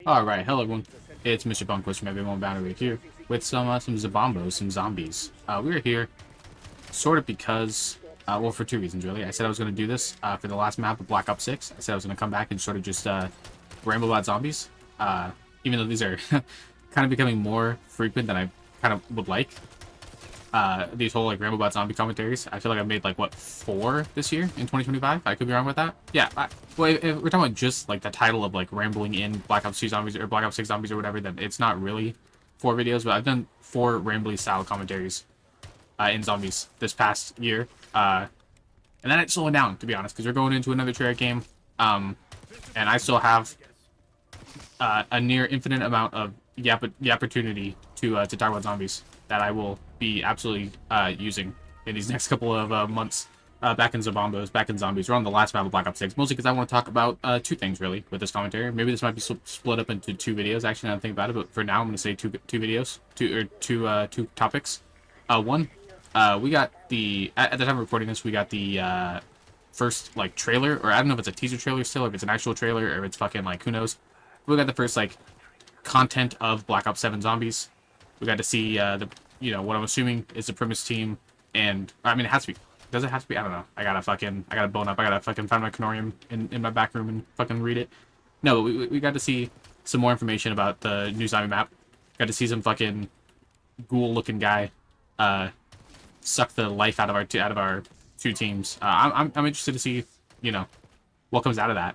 Alright, hello everyone. It's Mr. Bunkwist from Everyone Boundary here with some Zabombos, some zombies. We're here sort of because, well, for two reasons really. I said I was going to do this for the last map of Black Ops 6. I said I was going to come back and sort of just ramble about zombies. Even though these are kind of becoming more frequent than I kind of would like. These whole like ramble about zombie commentaries. I feel like I've made like what 4 this year in 2025. I could be wrong with that. Yeah. Well, if we're talking about just like the title of like rambling in Black Ops 2 zombies or Black Ops 6 zombies or whatever, then it's not really 4 videos. But I've done 4 rambly style commentaries in zombies this past year. And then it's slowing down, to be honest, because we're going into another Treyarch game. And I still have a near infinite amount of the opportunity to talk about zombies that I will be absolutely using in these next couple of months. Back in Zabombos, back in zombies. We're on the last map of Black Ops 6, mostly because I want to talk about 2 things really with this commentary. Maybe this might be split up into 2 videos. Actually, now that I think about it, but for now I'm going to say two videos, two topics. One, we got the at the time of recording this, we got the first like trailer, or I don't know if it's a teaser trailer still, or if it's an actual trailer, or if it's fucking like who knows. We got the first like content of Black Ops 7 zombies. We got to see the what I'm assuming is the premise team, and I mean it has to be. Does it have to be? I don't know. I gotta bone up. I gotta fucking find my Canorium in my back room and fucking read it. No, we got to see some more information about the new zombie map. Got to see some fucking ghoul-looking guy suck the life out of our two teams. I'm interested to see what comes out of that.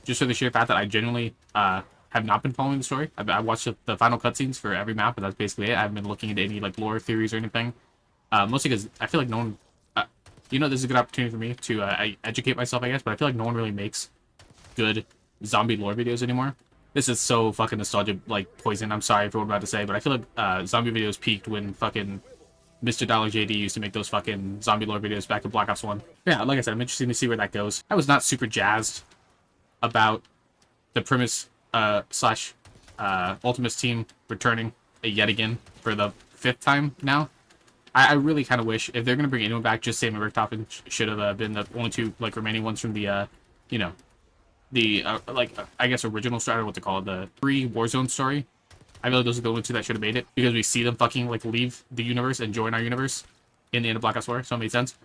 Just for the sheer fact that I genuinely have not been following the story. I watched the final cutscenes for every map, but that's basically it. I haven't been looking into any like lore theories or anything. Mostly because I feel like no one. This is a good opportunity for me to educate myself, I guess, but I feel like no one really makes good zombie lore videos anymore. This is so fucking nostalgia, like, poison. I'm sorry for what I'm about to say, but I feel like zombie videos peaked when fucking Mr. Dollar JD used to make those fucking zombie lore videos back in Black Ops 1. Yeah, like I said, I'm interested to see where that goes. I was not super jazzed about the premise slash Ultimates team returning yet again for the 5th time now. I really kind of wish if they're gonna bring anyone back, just Sam and Rick Toppin should have been the only 2 like remaining ones from the I guess original story, or what they call it, the pre-Warzone story. I feel like those are the only 2 that should have made it, because we see them fucking like leave the universe and join our universe in the end of Black Ops 4. So it made sense.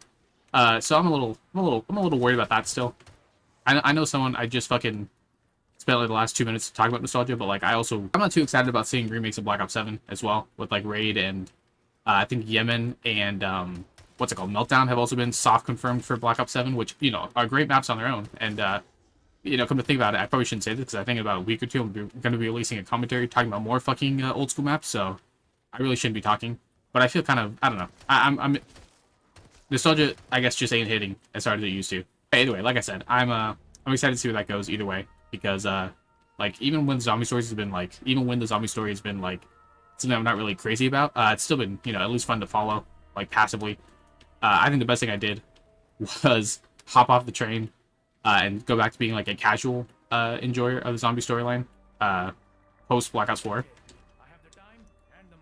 So I'm a little worried about that still. I know someone I just fucking spent like the last 2 minutes talking about nostalgia, but like I'm not too excited about seeing remakes of Black Ops 7 as well, with like Raid and I think Yemen and what's it called, Meltdown have also been soft confirmed for Black Ops 7, which are great maps on their own. And come to think about it, I probably shouldn't say this because I think in about a week or 2 I'm going to be releasing a commentary talking about more fucking old school maps. So I really shouldn't be talking, but I feel kind of, I don't know. I'm nostalgia, I guess, just ain't hitting as hard as it used to. Anyway, like I said, I'm excited to see where that goes either way, because like even when the zombie story has been like something I'm not really crazy about, it's still been at least fun to follow, like passively. I think the best thing I did was hop off the train and go back to being like a casual enjoyer of the zombie storyline post Black Ops 4.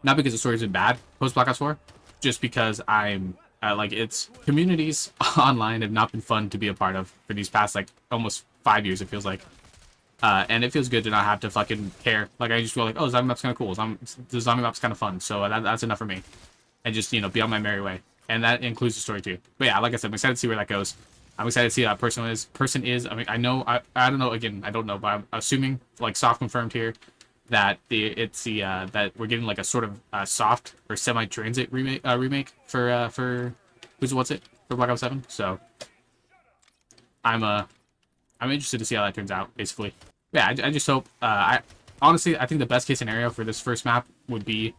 Not because the story's been bad post Black Ops 4, just because I'm like, it's communities online have not been fun to be a part of for these past like almost 5 years, it feels like. And it feels good to not have to fucking care. Like, I just feel like, oh, zombie map's kind of cool. The zombie map's kind of fun. So that's enough for me. And just, be on my merry way. And that includes the story, too. But yeah, like I said, I'm excited to see where that goes. I'm excited to see how that person is. I mean, I don't know, again, I don't know, but I'm assuming, like, soft confirmed here, that that we're getting, like, a sort of soft or semi-transit remake for what's it? For Black Ops 7. So, I'm interested to see how that turns out, basically. Yeah, I just hope, honestly, I think the best case scenario for this first map would be,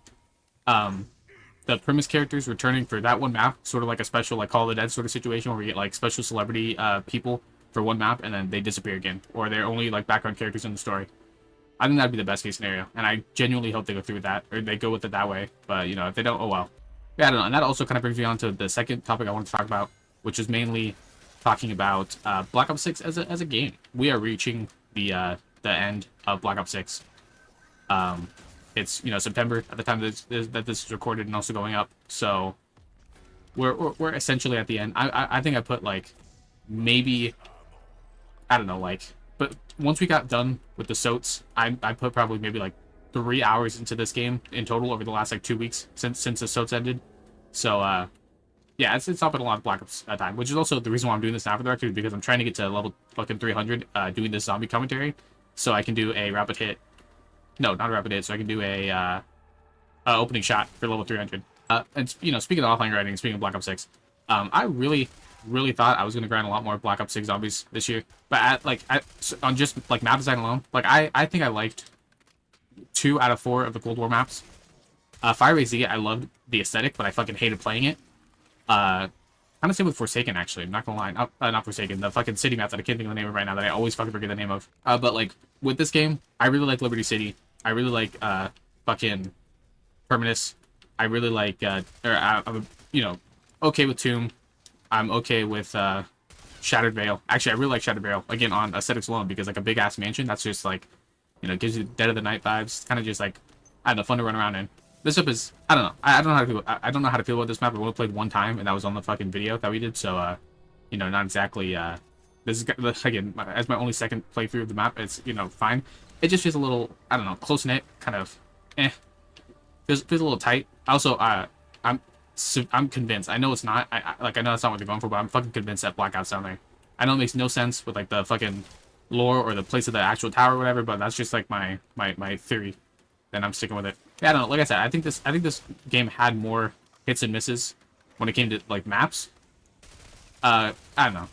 the premise characters returning for that one map, sort of like a special, like, Call of the Dead sort of situation, where we get, like, special celebrity, people for one map, and then they disappear again, or they're only, like, background characters in the story. I think that'd be the best case scenario, and I genuinely hope they go through with that, or they go with it that way, but, if they don't, oh well. Yeah, I don't know, and that also kind of brings me on to the second topic I want to talk about, which is mainly talking about Black Ops 6 as a game. We are reaching the end of Black Ops 6. It's September at the time that this is recorded and also going up. So we're essentially at the end. I think I put like maybe, I don't know, like but once we got done with the SOTs, I put probably maybe like 3 hours into this game in total over the last like 2 weeks since the SOTs ended. So yeah, it's up in a lot of Black Ops time, which is also the reason why I'm doing this now for the record, because I'm trying to get to level fucking 300 doing this zombie commentary, so I can do a rapid hit. No, not a rapid hit. So I can do a opening shot for level 300. And you know, speaking of offline grinding, speaking of Black Ops 6, I really thought I was gonna grind a lot more Black Ops 6 zombies this year, but on just like map design alone, like I think I liked 2 out of 4 of the Cold War maps. Firebase Z, I loved the aesthetic, but I fucking hated playing it. Kind of same with Forsaken, actually. I'm not gonna lie. Not Forsaken. The fucking city map that I can't think of the name of right now that I always fucking forget the name of. But like with this game, I really like Liberty City. I really like fucking Terminus. I really like I'm you know, okay with Tomb. I'm okay with Shattered Veil. Actually, I really like Shattered Veil again on aesthetics alone, because like a big ass mansion that's just like, you know, gives you Dead of the Night vibes. Kind of just like, I don't know, fun to run around in. This map is, I don't know. I don't know how to feel. I don't know how to feel about this map. I've only played one time, and that was on the fucking video that we did. So, you know, not exactly. This is again as my only second playthrough of the map. It's, you know, fine. It just feels a little, I don't know, close knit, kind of, feels a little tight. Also, I'm convinced. I know it's not. I know that's not what they're going for, but I'm fucking convinced that Blackout's down there. I know it makes no sense with like the fucking lore or the place of the actual tower or whatever, but that's just like my theory, and I'm sticking with it. Yeah, I don't know. Like I said, I think this game had more hits and misses when it came to like maps. I don't know,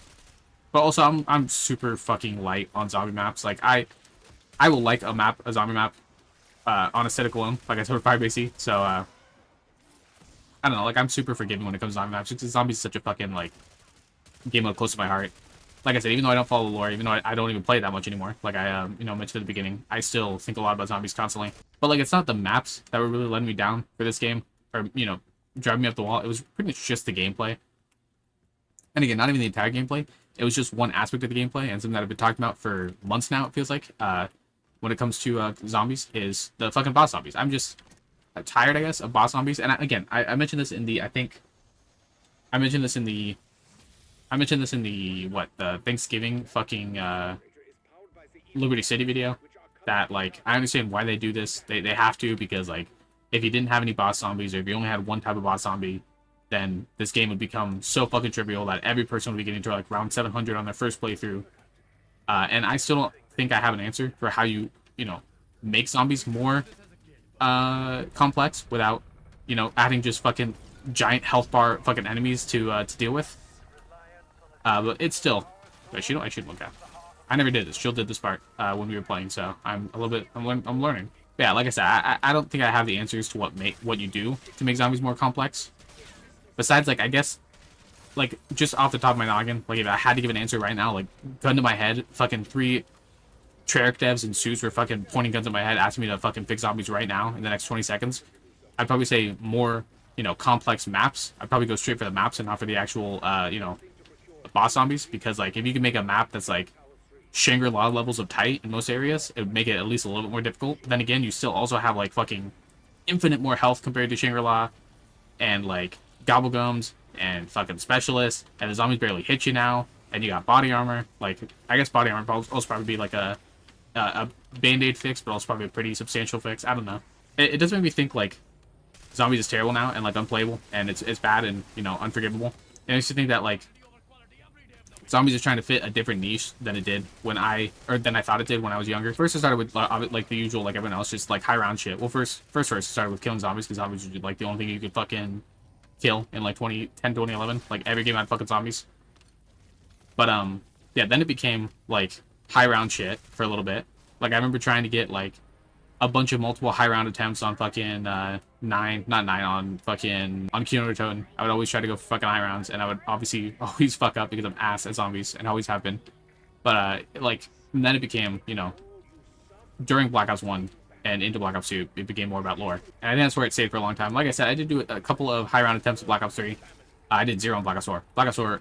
but also I'm super fucking light on zombie maps. Like I will like a zombie map on aesthetic alone, like I said with Firebase. So I don't know. Like I'm super forgiving when it comes to zombie maps, because zombies is such a fucking like game mode close to my heart. Like I said, even though I don't follow the lore, even though I don't even play it that much anymore, like I you know, mentioned at the beginning, I still think a lot about zombies constantly. But like, it's not the maps that were really letting me down for this game, or, you know, driving me up the wall. It was pretty much just the gameplay. And again, not even the entire gameplay. It was just one aspect of the gameplay, and something that I've been talking about for months now, it feels like, when it comes to zombies, is the fucking boss zombies. I'm just tired, I guess, of boss zombies. And I mentioned this in the, I mentioned this in the what, the Thanksgiving fucking Liberty City video, that like, I understand why they do this. They have to, because like, if you didn't have any boss zombies, or if you only had one type of boss zombie, then this game would become so fucking trivial that every person would be getting to like round 700 on their first playthrough. And I still don't think I have an answer for how you know, make zombies more complex without, you know, adding just fucking giant health bar fucking enemies to deal with. But it's still, wait, I should look at. I never did this. Jill did this part when we were playing, so I'm a little bit, I'm learning. But yeah, like I said, I don't think I have the answers to what you do to make zombies more complex. Besides, like, I guess, like, just off the top of my noggin, like, if I had to give an answer right now, like, gun to my head, fucking 3 Treyarch devs in suits were fucking pointing guns at my head, asking me to fucking fix zombies right now in the next 20 seconds. I'd probably say more, you know, complex maps. I'd probably go straight for the maps and not for the actual, you know, boss zombies, because, like, if you can make a map that's, like, Shangri-La levels of tight in most areas, it would make it at least a little bit more difficult. Then again, you still also have, like, fucking infinite more health compared to Shangri-La, and, like, gobblegums, and fucking specialists, and the zombies barely hit you now, and you got body armor. Like, I guess body armor will also probably be, like, a band-aid fix, but also probably a pretty substantial fix. I don't know. It does make me think, like, zombies is terrible now, and, like, unplayable, and it's bad and, you know, unforgivable. And I used to think that, like, zombies is trying to fit a different niche than it did than I thought it did when I was younger. First, I started with like the usual, like everyone else, just like high round shit. Well, first, I started with killing zombies, because zombies were like the only thing you could fucking kill in like 2010, 2011. Like every game had fucking zombies. But yeah, then it became like high round shit for a little bit. Like I remember trying to get like a bunch of multiple high round attempts on fucking on Kino Toten. I would always try to go for fucking high rounds, and I would obviously always fuck up because I'm ass at zombies, and always have been. But like, and then it became, you know, during Black Ops 1 and into Black Ops 2, it became more about lore. And I think that's where it stayed for a long time. Like I said, I did do a couple of high round attempts at Black Ops 3. I did 0 on Black Ops 4. Black Ops 4,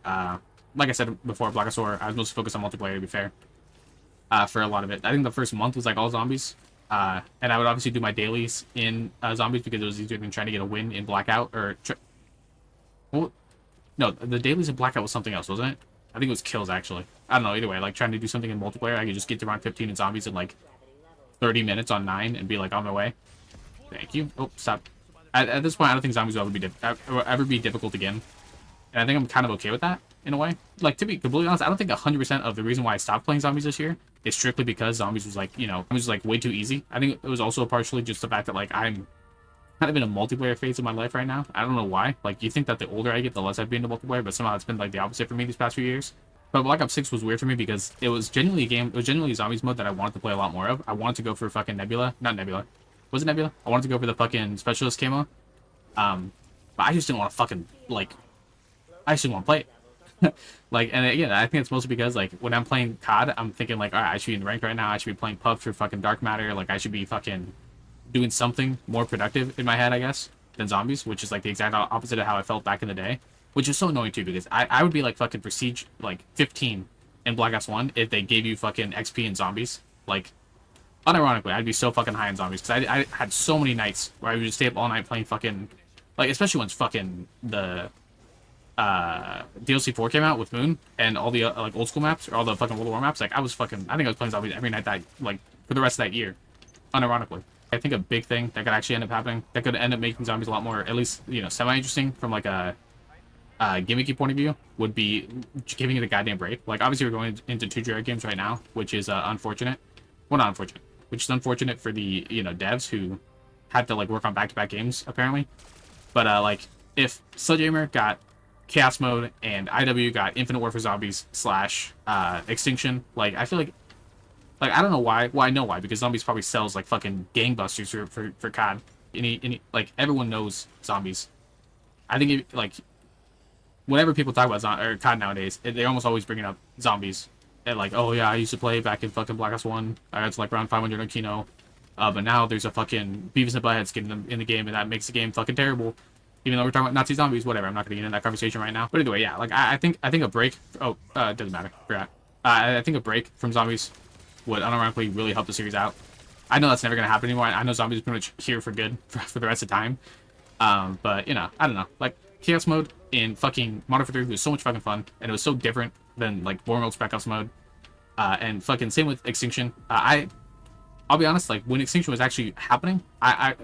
like I said before, Black Ops 4, I was mostly focused on multiplayer, to be fair, for a lot of it. I think the first month was like all zombies. And I would obviously do my dailies in zombies, because it was easier than trying to get a win in Blackout, or... well, no, the dailies in Blackout was something else, wasn't it? I think it was kills, actually. I don't know, either way, like, trying to do something in multiplayer, I could just get to round 15 in zombies in, like, 30 minutes on 9 and be, like, on my way. Thank you. Oh, stop. At this point, I don't think zombies will ever be difficult again. And I think I'm kind of okay with that, in a way. Like, to be completely honest, I don't think 100% of the reason why I stopped playing zombies this year is strictly because zombies was, like, you know, it was, like, way too easy. I think it was also partially just the fact that, like, I'm kind of in a multiplayer phase of my life right now. I don't know why. Like, you think that the older I get, the less I'd be into multiplayer, but somehow it's been, like, the opposite for me these past few years. But Black Ops 6 was weird for me because it was genuinely a game, it was genuinely a zombies mode that I wanted to play a lot more of. I wanted to go for fucking Nebula. Not Nebula. Was it Nebula? I wanted to go for the fucking Specialist camo. But I just didn't want to fucking, like, I just didn't want to play it. Like, and again, I think it's mostly because, like, when I'm playing COD, I'm thinking, like, alright, I should be in ranked right now. I should be playing pub for fucking Dark Matter. Like, I should be fucking doing something more productive in my head, I guess, than zombies, which is, like, the exact opposite of how I felt back in the day. Which is so annoying, too, because I would be, like, fucking Prestige, like, 15 in Black Ops 1 if they gave you fucking XP in zombies. Like, unironically, I'd be so fucking high in zombies, because I had so many nights where I would just stay up all night playing fucking, like, especially once fucking the DLC 4 came out with Moon and all the like old school maps or all the fucking World War maps. Like, I think I was playing zombies every night that, like, for the rest of that year, unironically. I think a big thing that could actually end up happening, that could end up making zombies a lot more, at least, you know, semi-interesting from, like, a gimmicky point of view, would be giving it a goddamn break. Like, obviously we're going into 2 Jared games right now, which is unfortunate. Well, not unfortunate, which is unfortunate for the, you know, devs who had to, like, work on back-to-back games, apparently. But like, if Sledgehammer got Chaos Mode and IW got Infinite Warfare Zombies / Extinction, like, I feel like I don't know why. Well, I know why, because zombies probably sells like fucking gangbusters for COD. Like, everyone knows zombies. I think it, like, whenever people talk about COD nowadays, they're almost always bringing up zombies. And, like, oh yeah, I used to play back in fucking Black Ops 1. I got to, like, around 500 on Kino. But now there's a fucking Beavis and Butthead skin in the game, and that makes the game fucking terrible. Even though we're talking about Nazi zombies, whatever. I'm not gonna get into that conversation right now. But anyway, yeah, like, I think a break. Oh, it doesn't matter. Forgot. I think a break from zombies would unironically really help the series out. I know that's never gonna happen anymore. I know zombies are pretty much here for good for the rest of the time. But, you know, I don't know. Like, Chaos Mode in fucking Modern Warfare 3 was so much fucking fun, and it was so different than, like, boring old Spec Ops mode. And fucking same with Extinction. I'll be honest, like, when Extinction was actually happening, I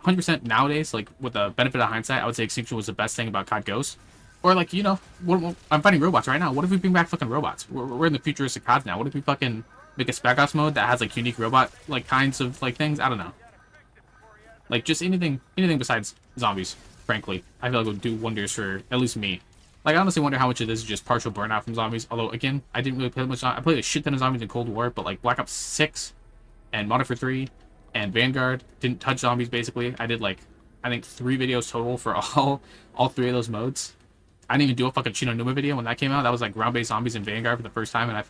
100% nowadays, like, with the benefit of hindsight, I would say Extinction was the best thing about COD Ghosts. Or, like, you know, I'm fighting robots right now. What if we bring back fucking robots? We're in the futuristic CODs now. What if we fucking make a Spec Ops mode that has, like, unique robot, like, kinds of, like, things? I don't know. Like, just anything besides zombies, frankly. I feel like would do wonders for, at least me. Like, I honestly wonder how much of this is just partial burnout from zombies. Although, again, I didn't really play much. I played a shit ton of zombies in Cold War, but, like, Black Ops 6 and Modern Warfare 3 and Vanguard didn't touch zombies, basically. I did, like, I think 3 videos total for all 3 of those modes. I didn't even do a fucking Chino Numa video when that came out. That was, like, round-based zombies in Vanguard for the first time, and I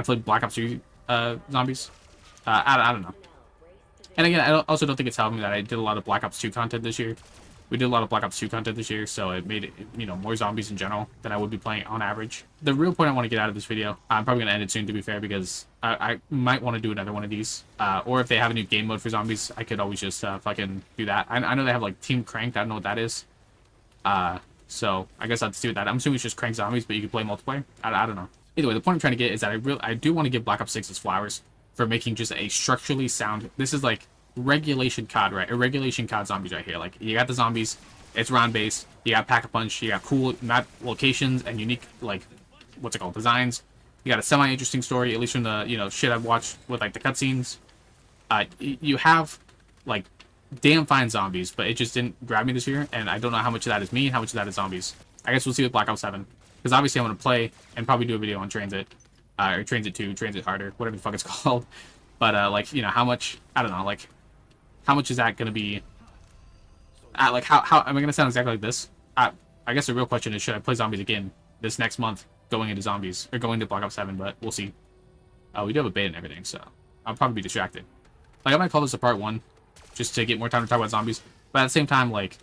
played Black Ops 3 zombies. I don't know. And again, I also don't think it's helping that I did a lot of Black Ops 2 content this year. We did a lot of Black Ops 2 content this year, so it made it, you know, more zombies in general than I would be playing on average. The real point I want to get out of this video, I'm probably going to end it soon, to be fair, because I might want to do another one of these. Or if they have a new game mode for zombies, I could always just fucking do that. I know they have, like, Team Cranked. I don't know what that is. So I guess I'll just do that. I'm assuming it's just Crank Zombies, but you can play multiplayer. I don't know. Either way, the point I'm trying to get is that I do want to give Black Ops 6 its flowers for making just a structurally sound. This is like regulation COD, right? A regulation COD zombies right here. Like, you got the zombies, it's round based, you got Pack-a-Punch, you got cool map locations and unique, like, what's it called, designs. You got a semi-interesting story, at least from the, you know, shit I've watched with, like, the cutscenes. You have, like, damn fine zombies, but it just didn't grab me this year, and I don't know how much of that is me and how much of that is zombies. I guess we'll see with Black Ops 7, because obviously I want to play and probably do a video on Transit, or Transit 2, Transit Harder, whatever the fuck it's called. But, like, you know, how much, I don't know, like, how much is that going to be, like, how am I going to sound exactly like this? I guess the real question is, should I play zombies again this next month, going into zombies, or going to Black Ops 7, but we'll see. We do have a beta and everything, so I'll probably be distracted. Like, I might call this a part 1, just to get more time to talk about zombies, but at the same time, like,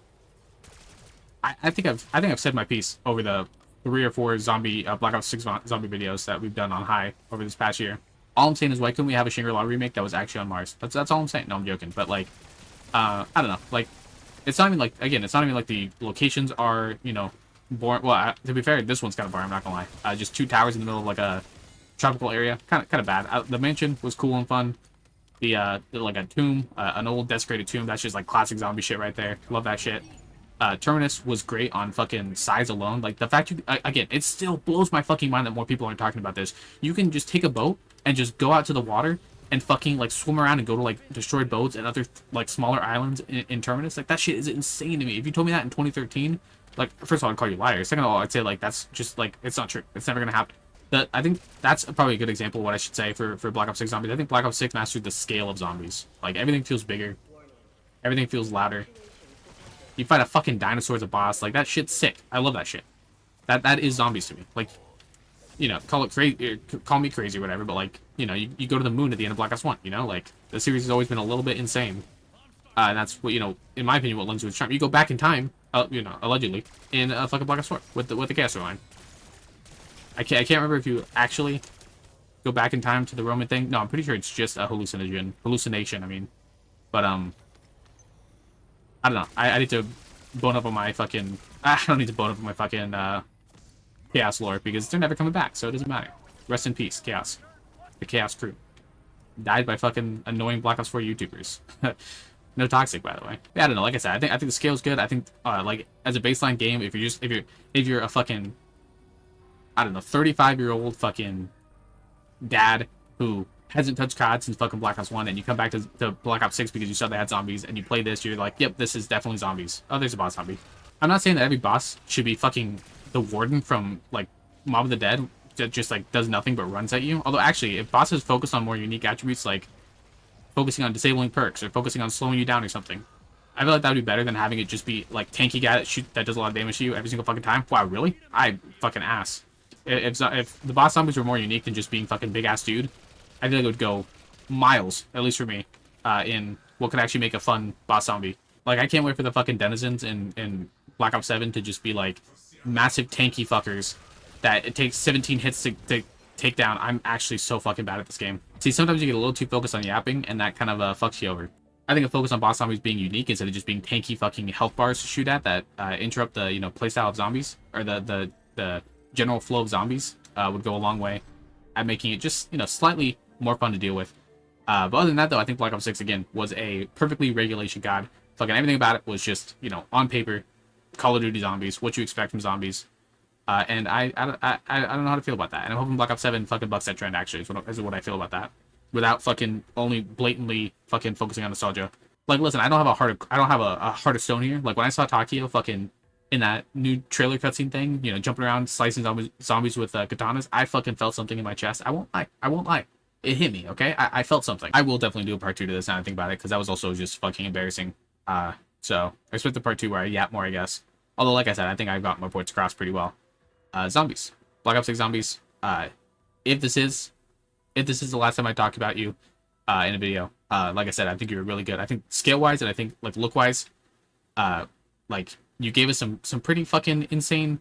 I think I've said my piece over the 3 or 4 Black Ops 6 zombie videos that we've done on High over this past year. All I'm saying is, why couldn't we have a Shangri-La remake that was actually on Mars? That's all I'm saying. No, I'm joking. But, like, I don't know. Like, it's not even like, again, it's not even like the locations are, you know, boring. Well, to be fair, this one's kind of boring. I'm not gonna lie. Just two towers in the middle of like a tropical area. Kind of bad. The mansion was cool and fun. Like a tomb, an old desecrated tomb. That's just like classic zombie shit right there. Love that shit. Terminus was great on fucking size alone. Like the fact again, it still blows my fucking mind that more people aren't talking about this. You can just take a boat and just go out to the water and fucking like swim around and go to like destroyed boats and other like smaller islands in Terminus. Like that shit is insane to me. If you told me that in 2013, like first of all I'd call you a liar. Second of all, I'd say like that's just like it's not true. It's never gonna happen. I think that's probably a good example of what I should say for Black Ops 6 zombies. I think Black Ops 6 mastered the scale of zombies. Like everything feels bigger, everything feels louder. You fight a fucking dinosaur as a boss. Like that shit's sick. I love that shit. That is zombies to me. Like, you know, call it crazy, call me crazy or whatever, but like, you know, you go to the moon at the end of Black Ops 1, you know? Like, the series has always been a little bit insane. And that's what, you know, in my opinion, what lends to its charm. You go back in time, you know, allegedly, in fucking Black Ops 4 with the Chaos line. I can't remember if you actually go back in time to the Roman thing. No, I'm pretty sure it's just a hallucination, I mean. But, I don't know. I need to bone up on my fucking... I don't need to bone up on my fucking, Chaos lore, because they're never coming back, so it doesn't matter. Rest in peace, Chaos. The Chaos crew. Died by fucking annoying Black Ops 4 YouTubers. No toxic, by the way. Yeah, I don't know. Like I said, I think the scale's good. I think, like, as a baseline game, if you're a fucking... I don't know, 35-year-old fucking dad who hasn't touched COD since fucking Black Ops 1, and you come back to Black Ops 6 because you saw they had zombies, and you play this, you're like, yep, this is definitely zombies. Oh, there's a boss zombie. I'm not saying that every boss should be fucking the warden from, like, Mob of the Dead that just, like, does nothing but runs at you. Although, actually, if bosses focus on more unique attributes, like focusing on disabling perks or focusing on slowing you down or something, I feel like that would be better than having it just be, like, tanky guy that does a lot of damage to you every single fucking time. Wow, really? I fucking ass. If the boss zombies were more unique than just being fucking big-ass dude, I feel like it would go miles, at least for me, in what could actually make a fun boss zombie. Like, I can't wait for the fucking denizens in Black Ops 7 to just be, like, massive tanky fuckers that it takes 17 hits to take down. I'm actually so fucking bad at this game. See, sometimes you get a little too focused on yapping, and that kind of fucks you over. I think a focus on boss zombies being unique instead of just being tanky fucking health bars to shoot at that interrupt the, you know, playstyle of zombies, or the general flow of zombies, would go a long way at making it just, you know, slightly more fun to deal with. But other than that, though, I think Black Ops 6, again, was a perfectly regulation god. Fucking everything about it was just, you know, on paper, Call of Duty zombies, what you expect from zombies. And I don't know how to feel about that. And I'm hoping Black Ops 7 fucking bucks that trend, actually, is what I feel about that. Without fucking only blatantly fucking focusing on nostalgia. Like, listen, I don't have a heart of stone here. Like, when I saw Takio fucking in that new trailer cutscene thing, you know, jumping around, slicing zombies with katanas, I fucking felt something in my chest. I won't lie. It hit me, okay? I felt something. I will definitely do a part 2 to this now I think about it, because that was also just fucking embarrassing. So, I expect the part 2 where I yap more, I guess. Although, like I said, I think I've got my points across pretty well. Zombies. Black Ops 6 zombies. If this is the last time I talk about you in a video, like I said, I think you were really good. I think scale-wise and I think, like, look-wise, like, you gave us some pretty fucking insane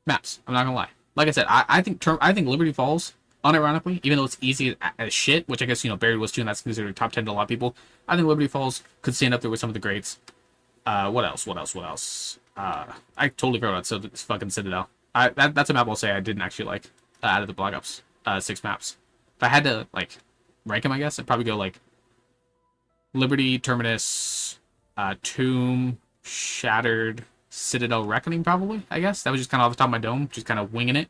maps. I'm not gonna lie. Like I said, I think Liberty Falls, unironically, even though it's easy as shit, which I guess, you know, Buried was too, and that's considered top 10 to a lot of people, I think Liberty Falls could stand up there with some of the greats. What else? I totally forgot about this fucking Citadel. That's a map I'll say I didn't actually like out of the Black Ops 6 maps. If I had to, like, rank them, I guess, I'd probably go, like, Liberty, Terminus, Tomb, Shattered, Citadel, Reckoning, probably, I guess. That was just kind of off the top of my dome, just kind of winging it.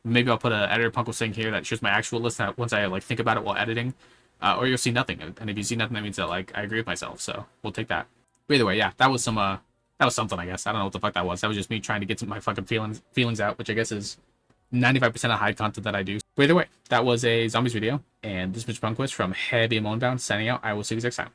Maybe I'll put an editor Punk was saying here that shows my actual list that once I, like, think about it while editing. Or you'll see nothing. And if you see nothing, that means that, like, I agree with myself. So we'll take that. But either way, yeah, that was something, I guess. I don't know what the fuck that was. That was just me trying to get some of my fucking feelings out, which I guess is 95% of hide content that I do. But either way, that was a zombies video. And this is Mr. Punkquist from Heavy and Moonbound signing out. I will see you next time.